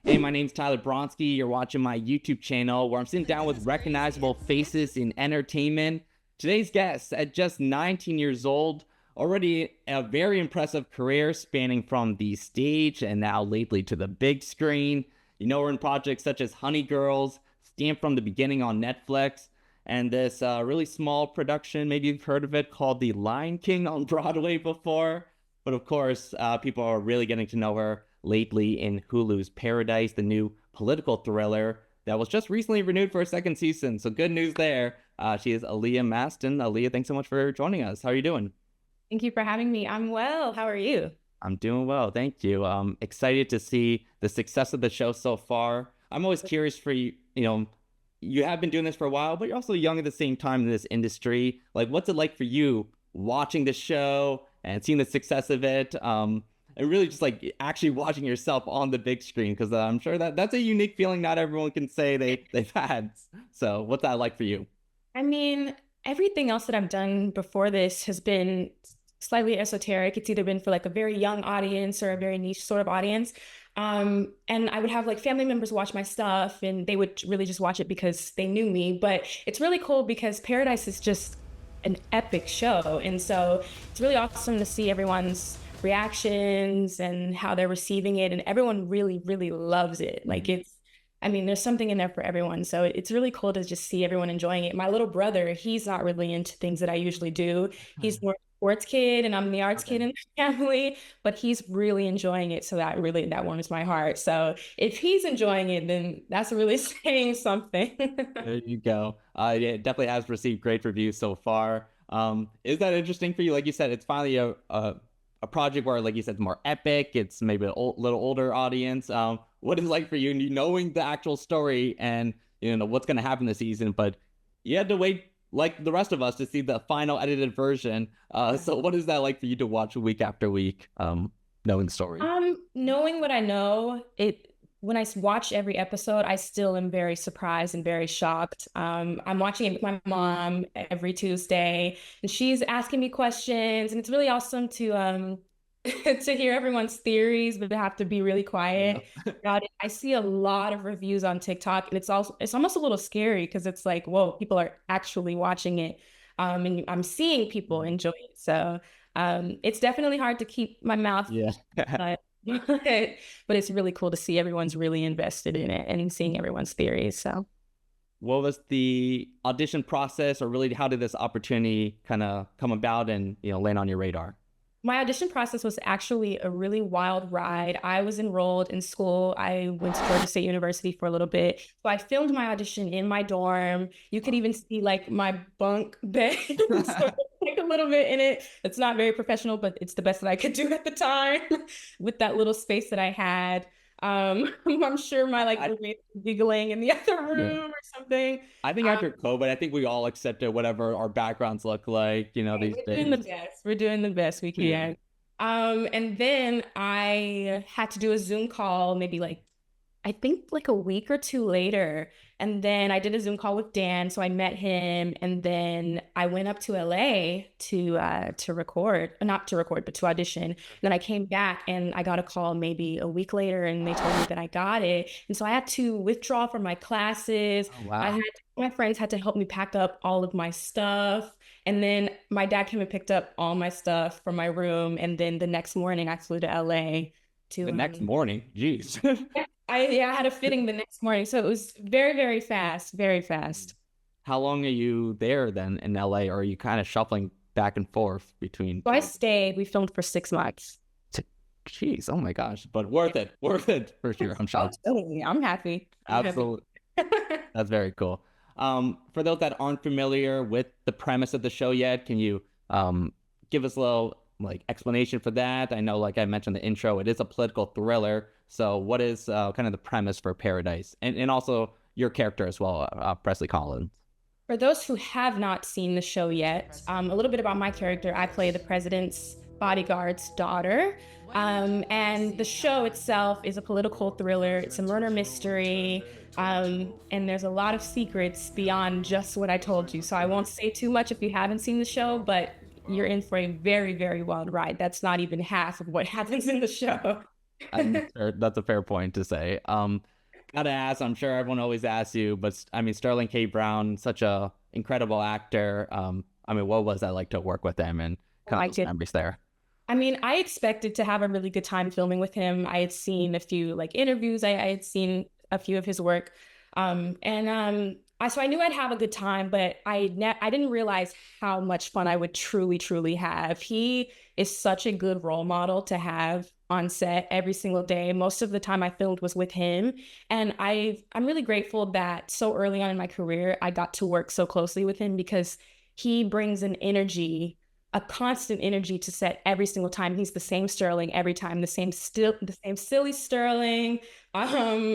Hey, my name's Tyler Boronski. You're watching my YouTube channel where I'm sitting down with recognizable faces in entertainment. Today's guest, at just 19 years old, already a very impressive career spanning from the stage and now lately to the big screen. You know her in projects such as Honey Girls, Stamped from the Beginning on Netflix, and this really small production, maybe you've heard of it, called The Lion King on Broadway before. But of course, people are really getting to know her lately in Hulu's Paradise, the new political thriller that was just recently renewed for a second season. So good news there. She is Aliyah Mastin. Aliyah, thanks so much for joining us. How are you doing? Thank you for having me. I'm well. How are you? I'm doing well, thank you. Excited to see the success of the show so far. I'm always curious for you, you have been doing this for a while, but you're also young at the same time in this industry. Like, what's it like for you watching the show and seeing the success of it? And really just like actually watching yourself on the big screen, because I'm sure that that's a unique feeling not everyone can say they've had. So what's that like for you? I mean, everything else that I've done before this has been slightly esoteric. It's either been for like a very young audience or a very niche sort of audience. And I would have like family members watch my stuff and they would really just watch it because they knew me. But it's really cool because Paradise is just an epic show. And so it's really awesome to see everyone's reactions and how they're receiving it. And everyone really, really loves it. Like I mean, there's something in there for everyone. So it's really cool to just see everyone enjoying it. My little brother, he's not really into things that I usually do. He's more sports kid and I'm the arts Okay. kid in the family, but he's really enjoying it. So that warms my heart. So if he's enjoying it, then that's really saying something. There you go. Yeah, it definitely has received great reviews so far. Is that interesting for you? Like you said, it's finally a project where, like you said, it's more epic. It's maybe a little older audience. What is it like for you, knowing the actual story and what's going to happen this season, but you had to wait like the rest of us to see the final edited version. So what is that like for you to watch week after week, knowing the story? Knowing what I know, when I watch every episode, I still am very surprised and very shocked. I'm watching it with my mom every Tuesday, and she's asking me questions, and it's really awesome to to hear everyone's theories, but they have to be really Yeah. quiet about it. I see a lot of reviews on TikTok, and it's almost a little scary because it's like, whoa, people are actually watching it. And I'm seeing people enjoy it. So it's definitely hard to keep my mouth Yeah. shut, but it's really cool to see everyone's really invested in it and seeing everyone's theories. So What was the audition process, or really how did this opportunity kind of come about and land on your radar? my audition process was actually a really wild ride. I was enrolled in school. I went to Georgia State University for a little bit. So I filmed my audition in my dorm. You could even see like my bunk bed, so like a little bit in it. It's not very professional, but it's the best that I could do at the time with that little space that I had. I'm sure my like I, roommate was giggling in the other yeah. room or something. I think Um, after COVID, I think we all accepted whatever our backgrounds look like, these We're doing the days. best. We're doing the best we Yeah. can. And then I had to do a Zoom call maybe like I think like a week or two later. And then I did a Zoom call with Dan. So I met him. And then I went up to LA to record, not to record, but to audition. Then I came back and I got a call maybe a week later and they told me that I got it. And so I had to withdraw from my classes. Oh I wow. had my friends had to help me pack up all of my stuff. And then my dad came and picked up all my stuff from my room. And then the next morning I flew to LA to The next morning, geez. I had a fitting the next morning, so it was very, very fast, very fast. How long are you there then in LA, or are you kind of shuffling back and forth between So I Georgia? stayed. We filmed for 6 months. Jeez, oh my gosh, but worth it for sure. I'm Oh, sure. totally. I'm happy. I'm happy. Absolutely. That's very cool. For those that aren't familiar with the premise of the show yet, can you give us a little like explanation for that? I know, like I mentioned in the intro, it is a political thriller. So, what is kind of the premise for Paradise, and also your character as well, Presley Collins? For those who have not seen the show yet, a little bit about my character. I play the president's bodyguard's daughter. And the show itself is a political thriller. It's a murder mystery. And there's a lot of secrets beyond just what I told you. So I won't say too much if you haven't seen the show, but you're in for a very, very wild ride. That's not even half of what happens in the show. That's a fair point to say. Gotta ask, I'm sure everyone always asks you, but I mean, Sterling K. Brown, such a incredible actor. I mean, what was that like to work with him and kind of I those did. memories there? I mean, I expected to have a really good time filming with him. I had seen a few like interviews. I had seen a few of his work, so I knew I'd have a good time. But I didn't realize how much fun I would truly have. He is such a good role model to have on set every single day. Most of the time I filmed was with him, and I'm really grateful that so early on in my career I got to work so closely with him because he brings an energy, a constant energy to set every single time. He's the same Sterling every time, the same silly Sterling.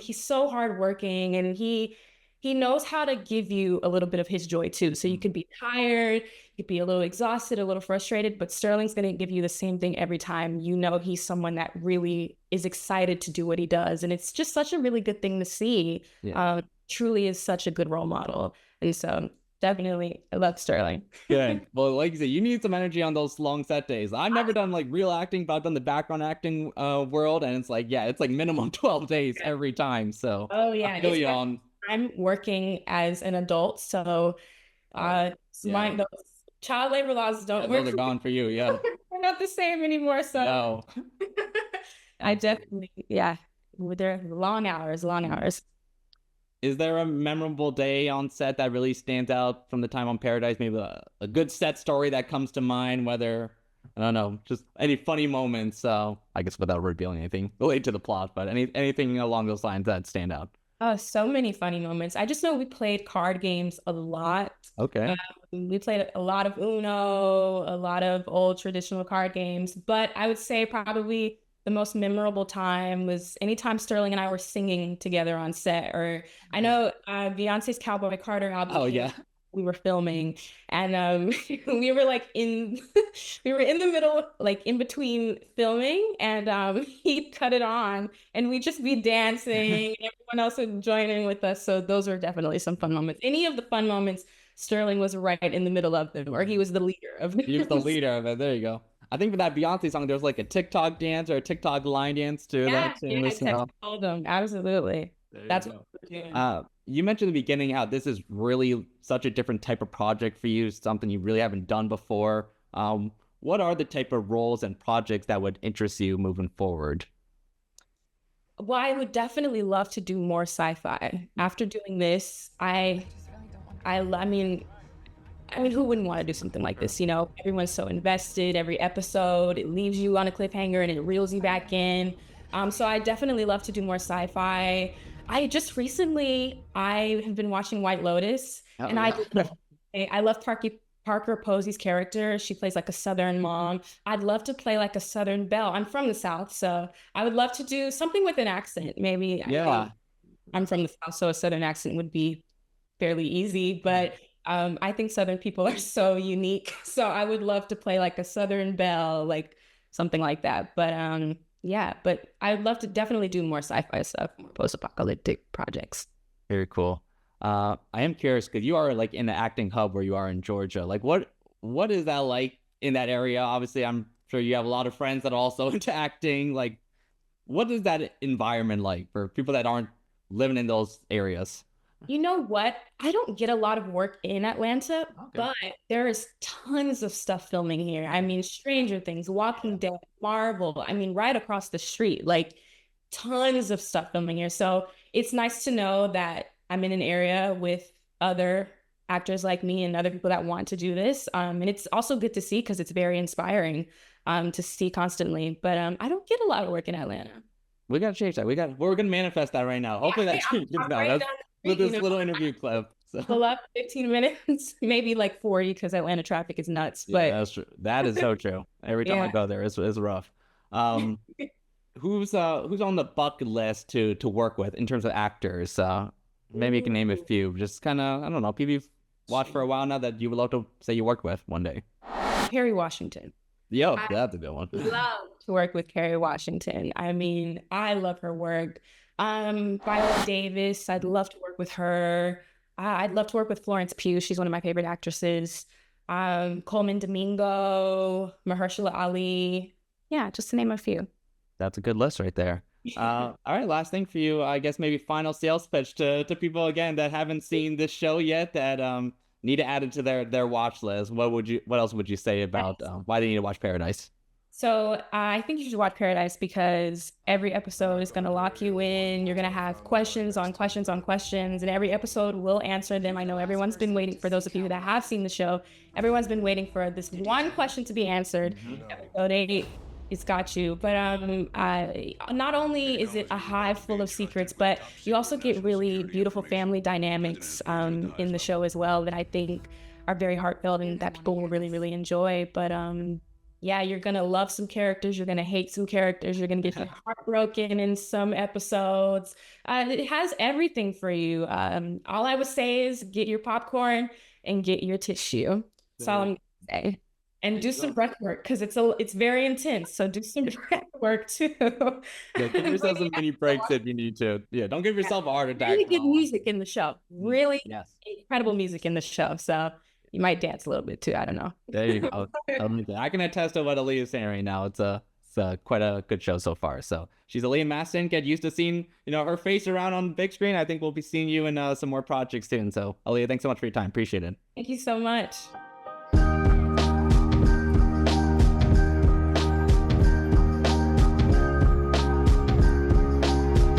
He's so hardworking, and he knows how to give you a little bit of his joy too. So you could be tired, you could be a little exhausted, a little frustrated, but Sterling's gonna give you the same thing every time. You know he's someone that really is excited to do what he does, and it's just such a really good thing to see. Yeah. Truly is such a good role model, and so definitely I love Sterling. Good. Well, like you said, you need some energy on those long set days. I've never done like real acting, but I've done the background acting world, and it's like, yeah, it's like minimum 12 days every time. So Oh I yeah, feel it's you my on. I'm working as an adult, so Oh, yeah. those child labor laws Yeah, don't those work are for me. gone for you. Yeah. They're not the same anymore. So No. I Absolutely. definitely, yeah, they're long hours, long hours. Is there a memorable day on set that really stands out from the time on Paradise? Maybe a good set story that comes to mind, whether, I don't know, just any funny moments. I guess without revealing anything related to the plot, but anything along those lines that stand out. Oh, so many funny moments. I just know we played card games a lot. Okay. We played a lot of Uno, a lot of old traditional card games, but I would say probably the most memorable time was anytime Sterling and I were singing together on set. Or I know Beyonce's Cowboy Carter album Oh, came yeah. out, we were filming, and we were like in we were in the middle, like in between filming, and he'd cut it on and we'd just be dancing, and everyone else would join in with us. So those were definitely some fun moments. Any of the fun moments, Sterling was right in the middle of them, or he was the leader of He was the them. leader of it. There you go. I think for that Beyonce song, there was like a TikTok dance or a TikTok line dance to Yeah, that yeah, too. I So told them. Absolutely. there you That's what go. we're doing. You mentioned in the beginning how this is really such a different type of project for you, something you really haven't done before. What are the type of roles and projects that would interest you moving forward? Well, I would definitely love to do more sci-fi. After doing this, I mean, who wouldn't want to do something like this? You know, everyone's so invested. Every episode, it leaves you on a cliffhanger and it reels you back in. So I definitely love to do more sci-fi. I just recently, I have been watching White Lotus, Oh and yeah. I love Parker Posey's character. She plays like a Southern mom. I'd love to play like a Southern belle. I'm from the South, so I would love to do something with an accent. Maybe Yeah. I'm from the South, so a Southern accent would be fairly easy, but I think Southern people are so unique. So I would love to play like a Southern belle, like something like that. But yeah, but I'd love to definitely do more sci-fi stuff, more post-apocalyptic projects. Very cool. I am curious because you are like in the acting hub where you are in Georgia. Like what is that like in that area? Obviously, I'm sure you have a lot of friends that are also into acting. Like, what is that environment like for people that aren't living in those areas? You know what? I don't get a lot of work in Atlanta, Okay. but there is tons of stuff filming here. I mean, Stranger Things, Walking Dead, Marvel. I mean, right across the street, like tons of stuff filming here. So it's nice to know that I'm in an area with other actors like me and other people that want to do this. And it's also good to see because it's very inspiring to see constantly. But I don't get a lot of work in Atlanta. We gotta change that. We're gonna manifest that right now. Yeah, Hopefully that hey, changes I'm now. right That's down the with street, you this know. little interview clip. So Pull up 15 minutes, maybe like 40 because Atlanta traffic is nuts. yeah, But that's true. That is so true. Every time I yeah. go there, it's rough. Um, who's on the bucket list to work with in terms of actors? Maybe you can name a Ooh. few. Just kind of I don't know. People you've watched for a while now that you would love to say you worked with one day. Kerry Washington. Yo, I that's a good one. love to work with Kerry Washington. I mean, I love her work. Viola Davis, I'd love to work with her. I'd love to work with Florence Pugh. She's one of my favorite actresses. Coleman Domingo, Mahershala Ali. Yeah, just to name a few. That's a good list right there. All right, last thing for you, I guess maybe final sales pitch to people again that haven't seen this show yet that need to add it to their watch list. What else would you say about why they need to watch Paradise? So I think you should watch Paradise because every episode is going to lock you in. You're going to have questions on questions on questions, and every episode will answer them. I know everyone's been waiting, for those of you that have seen the show, everyone's been waiting for this one question to be answered. Episode 8, it's got you. But not only is it a hive full of secrets, but you also get really beautiful family dynamics in the show as well that I think are very heartfelt and that people will really, really enjoy. But yeah, you're gonna love some characters, you're gonna hate some characters, you're gonna get your heart broken in some episodes. It has everything for you. All I would say is get your popcorn and get your tissue. That's all I'm gonna say. And do some breath work because it's very intense. So do some breath work too. Yeah, give yourself some mini breaks if you need to. Yeah, don't give yourself a heart attack. Really good music in the show. Really Yes. incredible music in the show. So you might dance a little bit too. I don't know. There you go. I can attest to what Aliyah is saying right now. It's quite a good show so far. So she's Aliyah Mastin. Get used to seeing her face around on the big screen. I think we'll be seeing you in some more projects soon. So Aliyah, thanks so much for your time. Appreciate it. Thank you so much.